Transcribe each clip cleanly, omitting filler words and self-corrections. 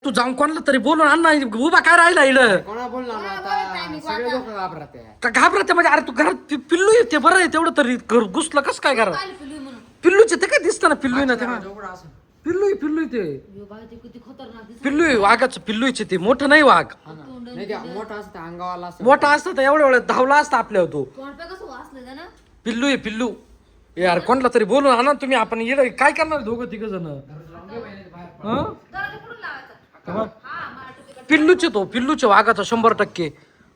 तू जाऊन कोणाला तरी बोलून आण ना उभा काय राहिला इकडं कोणा बोलला ना आता सगळे लोक घाबरत आहे. का घाबरते म्हणजे अरे तू घरात पिल्लू येते बरं आहे तेवढं तरी घुसलं कसं काय घरात काय पिलू म्हणून पिल्लूचे ते काय दिसतं ना पिल्लू ना ते एवढं असं. पिल्लू ते यो बाई ते किती खतरनाक दिसत. पिल्लू आहे वाघाचं पिल्लूचे ते मोठं नाही वाघ हा ना. नाही ते मोठा असतं अंगावाला असतं. मोठा असतं तर एवढ्या वेळेत धावला असता आपल्या तो तोंड पे कसं वाचलं त्यानं पिल्लू आहे पिल्लू यार कोणला तरी बोलून आणा तुम्ही आपण येडं काय करणार दोघं तिघ जण दरवाजा कुठून लावायचा हा मला टोपी पिल्लूचे तो पिल्लूचे वाघाचा 100%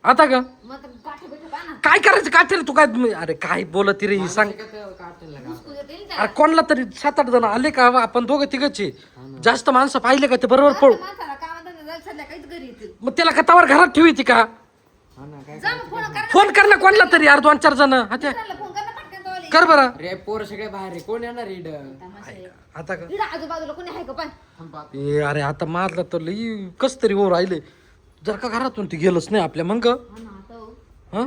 आता का मग आता काठी बिठी पहा ना काय करायचं काटेल तू काय अरे काय बोलत रे ही सांग काढतील ना. घुसकू देते ना अरे कोणला तरी 7-8 जण आले का आपण दोघं तिघचे जास्त माणसं पाहिले का ते बरोबर पळू त्या माणसाला कामात जायचं संध्याकाळीच घरी येतील मग त्याला कतावर घरात ठेवी का हा ना काय जा मग फोन करा फोन कर ना कोणला तरी यार 2-4 जण हा ते त्याला फोन कर ना पटकन तो आली कर बरं रे पोर सगळे बाहेर आहे. कोण येणार इड आता का इकडं आजूबाजूला कोणी आहे का पण ए अरे आता मारलं तर लई कस तरी हो राहिले जर का घरातून ती गेलंच नाही आपल्या मग हा ना आता हो. हा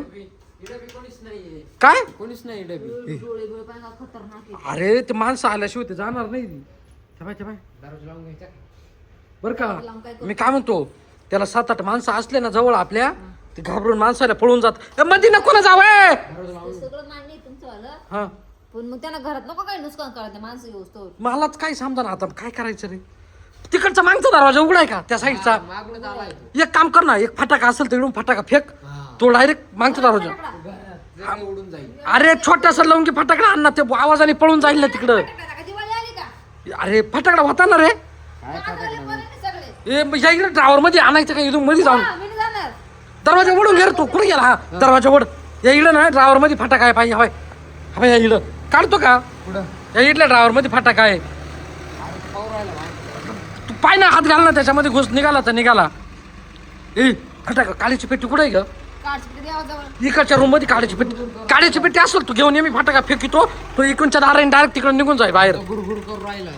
इड बी कोणीच नाहीये. काय कोणीच नाही इड बी. डोळे बिळे पाहिजे का खतरनाक आहे अरे ते माणसं आल्याशिवाय ते जाणार नाही त्या बाय दरवाजा लावून घ्यायचा. बरं का मी काय म्हणतो त्याला 7-8 माणसं असले ना जवळ आपल्या ते घाबरून माणसाला पळून जात मध्ये नको ना जावं ते सगळं मान्य आहे तुमचं वालं हा पण मग त्यांना घरात नको काही नुकसान करायचं माणसं येऊस्तो मलाच काय समजा ना आता काय करायचं रे तिकडचा मागचा दरवाजा उघडाय का त्या साईडचा मागून आलाय. एक काम कर ना एक फटाका असेल तर इकडून फटाका फेक हा. तो डायरेक्ट मागचा दरवाजा जरा उडून जाईल. अरे छोटासा लावून फटाकडा आण ना ते आवाजाने पळून जाईल ना तिकडं दिवाळी आली का अरे फटाकडा होता ना रे काय आजारी बरे नाही सगळे ए मग या इकडे ड्रायव्हर मध्ये आणायचं का इथून मध्ये जाऊन हा, मी नाही जाणार दरवाजा ओढून घे रे तू कुठे गेला हा दरवाजा ओढ या इकडं ना ड्रायव्हर मध्ये फटाका आहे पाहिजे हवाय हवाय या इकडं काढतो का पुढं या इथल्या ड्रायव्हर मध्ये फटाका आहे पाऊर राहिला बाहेर. तू पाय ना हात घाल ना त्याच्यामध्ये घुस निघाला तर निघाला ए फटाका काळीची पेटी कुठे आहे ग काढची द्यावा जवळ इकडच्या रूम मध्ये काळीची पेटी असेल तू घेऊन ये मी फटाका फेकितो तो इकडच्या दाराने डायरेक्ट तिकडे निघून जाईल बाहेर गुडगुड करून राहिला